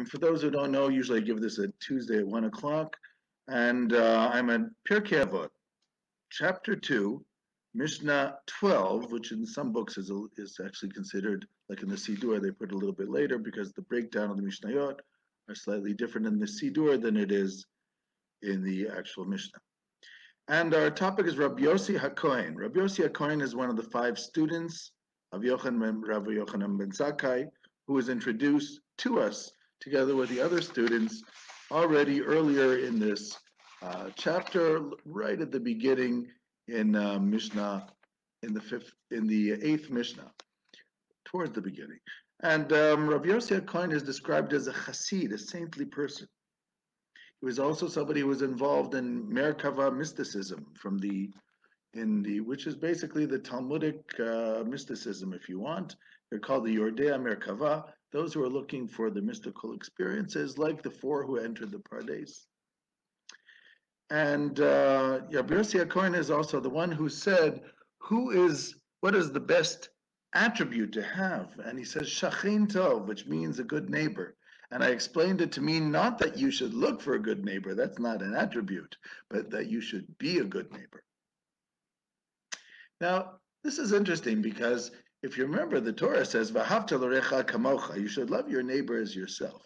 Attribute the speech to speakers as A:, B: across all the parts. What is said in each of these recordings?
A: For those who don't know, usually I give this a Tuesday at 1 o'clock, and I'm at Pirkei Avot, chapter 2, Mishnah 12, which in some books is actually considered, like in the Sidur, they put it a little bit later because the breakdown of the Mishnayot are slightly different in the Sidur than it is in the actual Mishnah. And our topic is Rabbi Yosi HaCohen. Rabbi Yosi HaCohen is one of the 5 students of Rav Yochanan ben Zakkai, who was introduced to us together with the other students already earlier in this chapter, right at the beginning in Mishnah, in the 8th Mishnah, towards the beginning. And Rabbi Yosi HaCohen is described as a chassid, a saintly person. He was also somebody who was involved in Merkava mysticism which is basically the Talmudic mysticism, if you want. They're called the Yordei Merkava, those who are looking for the mystical experiences, like the 4 who entered the Pardes. And Rabbi Yosi HaCohen is also the one who said, what is the best attribute to have? And he says, Shachin Tov, which means a good neighbor. And I explained it to mean not that you should look for a good neighbor, that's not an attribute, but that you should be a good neighbor. Now, this is interesting because if you remember, the Torah says, V'ahavta l'orecha kamocha, you should love your neighbor as yourself.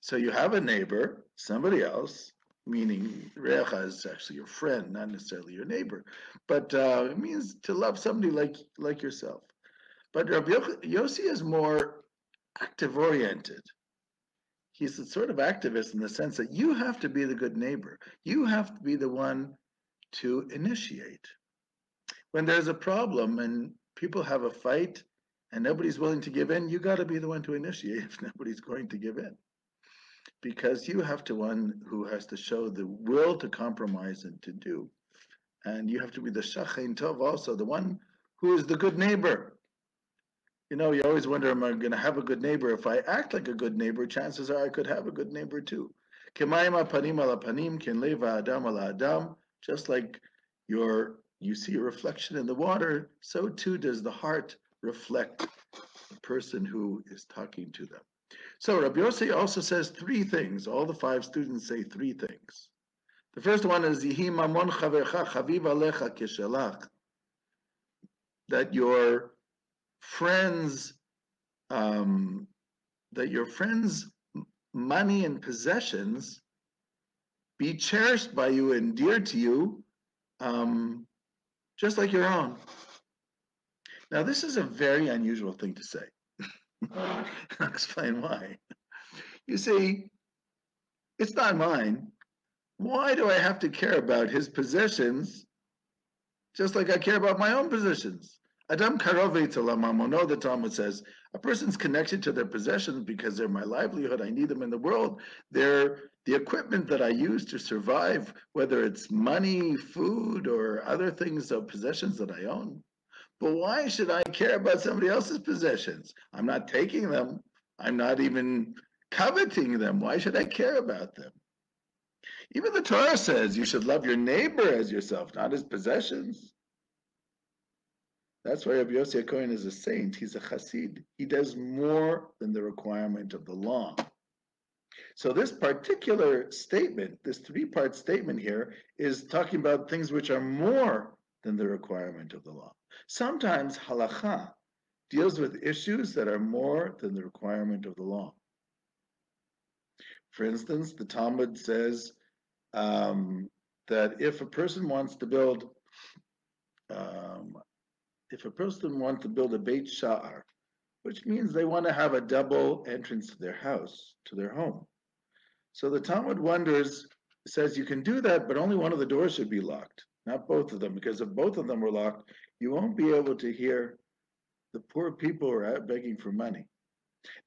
A: So you have a neighbor, somebody else, meaning recha is actually your friend, not necessarily your neighbor, but it means to love somebody like yourself. But Rabbi Yosi is more active-oriented. He's a sort of activist in the sense that you have to be the good neighbor. You have to be the one to initiate. When there's a problem and people have a fight and nobody's willing to give in, you got to be the one to initiate if nobody's going to give in. Because you have to one who has to show the will to compromise and to do. And you have to be the Shachin Tov also, the one who is the good neighbor. You know, you always wonder, am I going to have a good neighbor? If I act like a good neighbor, chances are I could have a good neighbor too. Just like you see a reflection in the water, so too does the heart reflect the person who is talking to them. So Rabbi Yosi also says 3 things. All the 5 students say 3 things. The first one is Yihi mamon chavercha chaviv alecha keshelach, that your friends' money and possessions be cherished by you and dear to you, just like your own. Now, this is a very unusual thing to say. I'll explain why. You see, it's not mine. Why do I have to care about his possessions just like I care about my own possessions? Adam karove mamono, the Talmud says, a person's connected to their possessions because they're my livelihood. I need them in the world. They're the equipment that I use to survive, whether it's money, food, or other things of possessions that I own. But why should I care about somebody else's possessions? I'm not taking them. I'm not even coveting them. Why should I care about them? Even the Torah says you should love your neighbor as yourself, not his possessions. That's why Rabbi Yosi HaCohen is a saint. He's a chassid. He does more than the requirement of the law. So this particular statement, this 3-part statement here, is talking about things which are more than the requirement of the law. Sometimes halacha deals with issues that are more than the requirement of the law. For instance, the Talmud says that if a person wants to build a Beit Sha'ar, which means they want to have a double entrance to their house, to their home. So the Talmud says you can do that, but only one of the doors should be locked, not both of them, because if both of them were locked, you won't be able to hear the poor people who are out begging for money.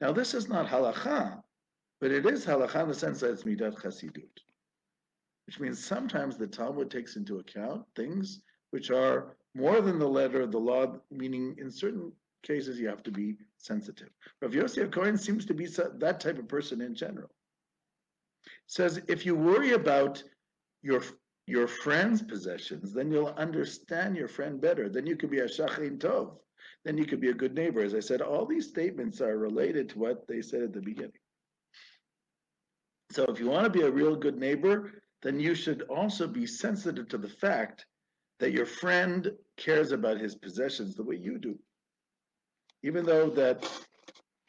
A: Now, this is not halacha, but it is halacha in the sense that it's midat chasidut, which means sometimes the Talmud takes into account things which are more than the letter of the law, meaning in certain cases you have to be sensitive. Rav Yosi HaCohen seems to be that type of person in general. Says if you worry about your friend's possessions, then you'll understand your friend better. Then you can be a shachin tov. then you could be a good neighbor. As I said, all these statements are related to what they said at the beginning. So if you want to be a real good neighbor, then you should also be sensitive to the fact that your friend cares about his possessions the way you do. Even though that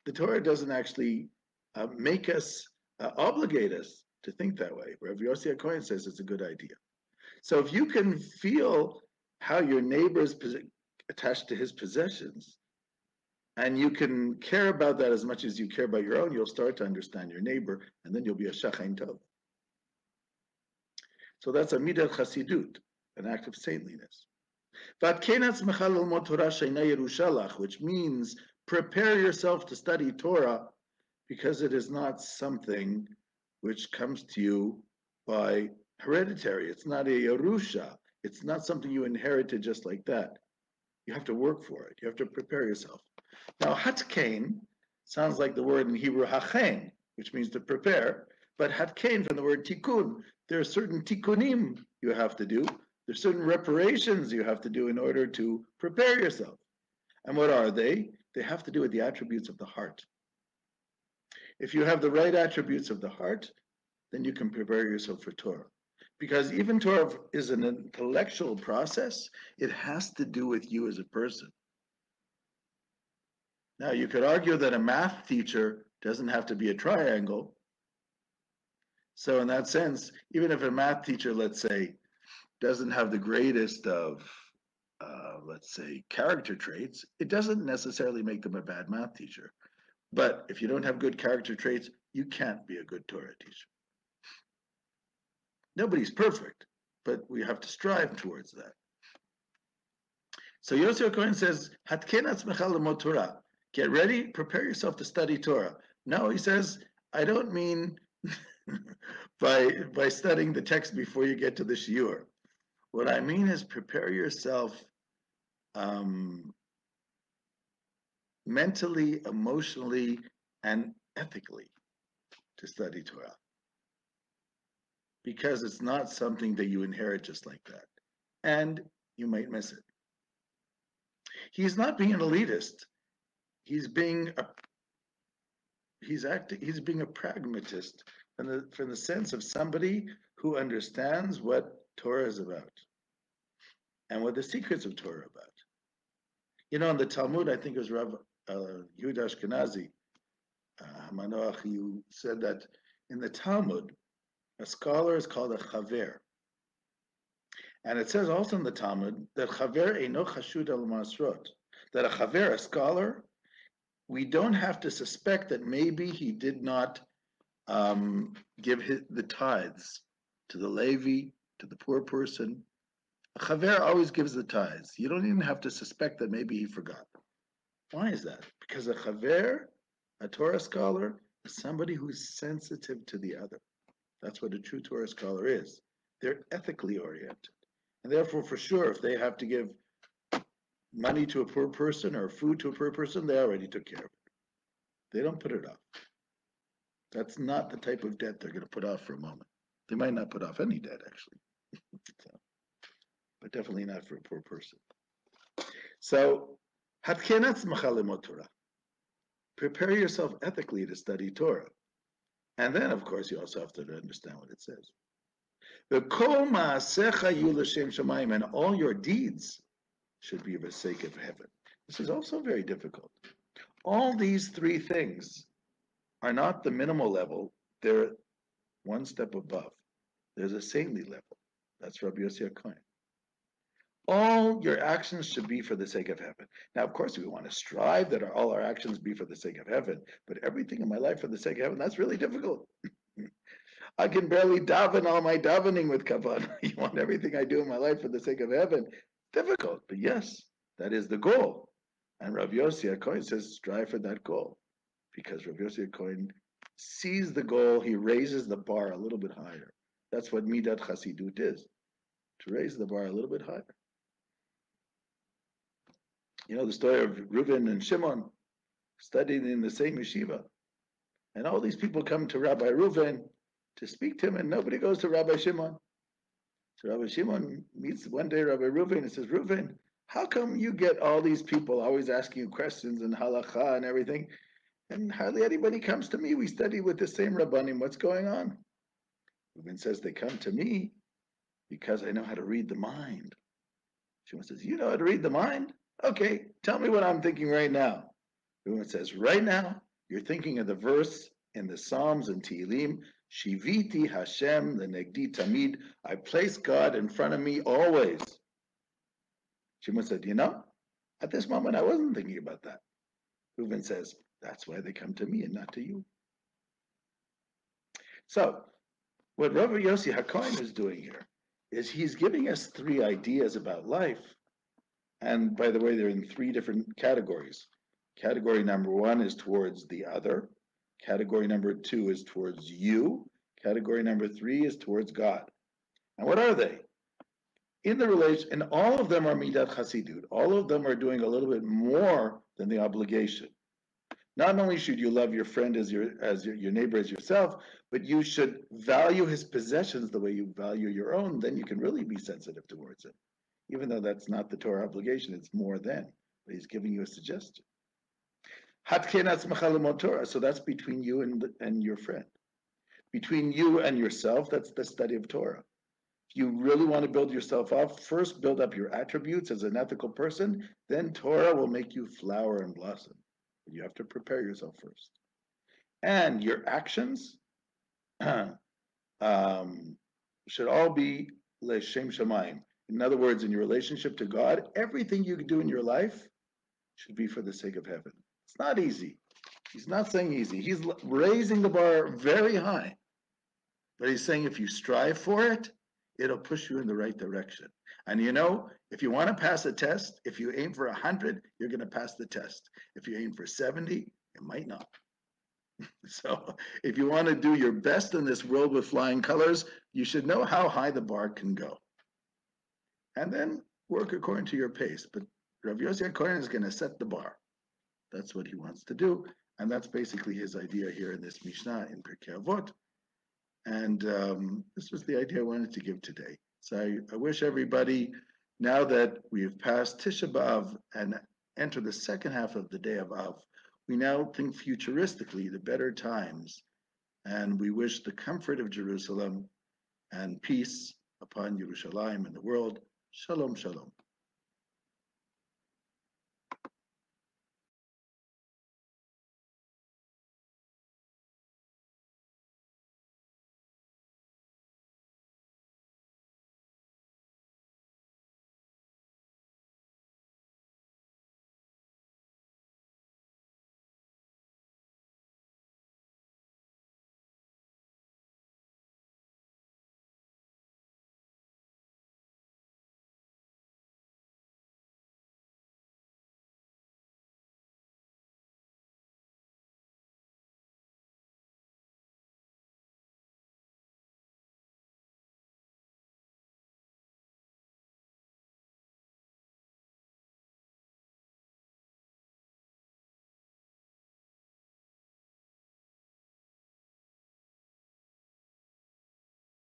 A: the Torah doesn't actually make us, obligate us to think that way. Rav Yosi HaCohen says it's a good idea. So if you can feel how your neighbor is attached to his possessions, and you can care about that as much as you care about your own, you'll start to understand your neighbor, and then you'll be a shachain tov. So that's a midat chasidut, an act of saintliness. Which means prepare yourself to study Torah, because it is not something which comes to you by hereditary. It's not a Yerusha. It's not something you inherited just like that. You have to work for it. You have to prepare yourself. Now, hatkein sounds like the word in Hebrew hachen, which means to prepare. But hatkein from the word tikkun. There are certain tikkunim you have to do. There's certain reparations you have to do in order to prepare yourself. And what are they? They have to do with the attributes of the heart. If you have the right attributes of the heart, then you can prepare yourself for Torah. Because even Torah is an intellectual process, it has to do with you as a person. Now, you could argue that a math teacher doesn't have to be a triangle. So in that sense, even if a math teacher, let's say, doesn't have the greatest of, let's say, character traits, it doesn't necessarily make them a bad math teacher. But if you don't have good character traits, you can't be a good Torah teacher. Nobody's perfect, but we have to strive towards that. So Yosi HaCohen says, Hatken atzmecha lemod Torah. Get ready, prepare yourself to study Torah. No, he says, I don't mean by studying the text before you get to the shiur. What I mean is prepare yourself mentally, emotionally, and ethically to study Torah. Because it's not something that you inherit just like that. And you might miss it. He's not being an elitist. He's being a pragmatist from the sense of somebody who understands what Torah is about and what the secrets of Torah are about. You know, in the Talmud, I think it was Rav Yehuda Ashkenazi, Manoach, who said that in the Talmud, a scholar is called a Chaver. And it says also in the Talmud that Chaver eino chashud al masrot, that a Chaver, a scholar, we don't have to suspect that maybe he did not give the tithes to the Levi, to the poor person. A Chaver always gives the tithes. You don't even have to suspect that maybe he forgot. Why is that? Because a Chaver, a Torah scholar, is somebody who's sensitive to the other. That's what a true Torah scholar is. They're ethically oriented. And therefore, for sure, if they have to give money to a poor person or food to a poor person, they already took care of it. They don't put it off. That's not the type of debt they're going to put off for a moment. They might not put off any debt, actually. So, but definitely not for a poor person. So, Torah. Prepare yourself ethically to study Torah. And then, of course, you also have to understand what it says. And all your deeds should be for the sake of heaven. This is also very difficult. All these three things are not the minimal level, they're one step above. There's a saintly level. That's Rabbi Yosi HaCohen. All your actions should be for the sake of heaven. Now, of course, we want to strive that all our actions be for the sake of heaven, but everything in my life for the sake of heaven, that's really difficult. I can barely daven all my davening with kavanah. You want everything I do in my life for the sake of heaven? Difficult, but yes, that is the goal. And Rabbi Yosi HaCohen says, strive for that goal. Because Rabbi Yosi HaCohen sees the goal, he raises the bar a little bit higher. That's what midat chasidut is, to raise the bar a little bit higher. You know the story of Reuven and Shimon studying in the same yeshiva. And all these people come to Rabbi Reuven to speak to him, and nobody goes to Rabbi Shimon. So Rabbi Shimon meets one day Rabbi Reuven and says, Reuven, how come you get all these people always asking you questions and halacha and everything, and hardly anybody comes to me? We study with the same rabbanim. What's going on? Reuven says, they come to me because I know how to read the mind. Shimon says, you know how to read the mind? Okay, tell me what I'm thinking right now. Reuven says, right now, you're thinking of the verse in the Psalms and Tehillim, Shiviti Hashem lenegdi tamid. I place God in front of me always. Shimon said, you know, at this moment I wasn't thinking about that. Reuven says, that's why they come to me and not to you. So, what Rabbi Yosi HaCohen is doing here is he's giving us three ideas about life. And by the way, they're in three different categories. Category number one is towards the other. Category number two is towards you. Category number three is towards God. And what are they? In the relation, and all of them are midat chasidut. All of them are doing a little bit more than the obligation. Not only should you love your friend as your neighbor as yourself, but you should value his possessions the way you value your own. Then you can really be sensitive towards him, even though that's not the Torah obligation. It's more than. But he's giving you a suggestion. So that's between you and your friend. Between you and yourself, that's the study of Torah. If you really want to build yourself up, first build up your attributes as an ethical person, then Torah will make you flower and blossom. But you have to prepare yourself first. And your actions should all be l'shem shamayim. In other words, in your relationship to God, everything you do in your life should be for the sake of heaven. It's not easy. He's not saying easy. He's raising the bar very high. But he's saying if you strive for it, it'll push you in the right direction. And you know, if you want to pass a test, if you aim for 100, you're going to pass the test. If you aim for 70, it might not. So if you want to do your best in this world with flying colors, you should know how high the bar can go. And then work according to your pace. But Rav Yosi HaCohen is going to set the bar. That's what he wants to do. And that's basically his idea here in this Mishnah in Pirkei Avot. And this was the idea I wanted to give today. So I wish everybody, now that we've passed Tisha B'Av and enter the second half of the day of Av, we now think futuristically, the better times, and we wish the comfort of Jerusalem and peace upon Yerushalayim and the world. Shalom, shalom.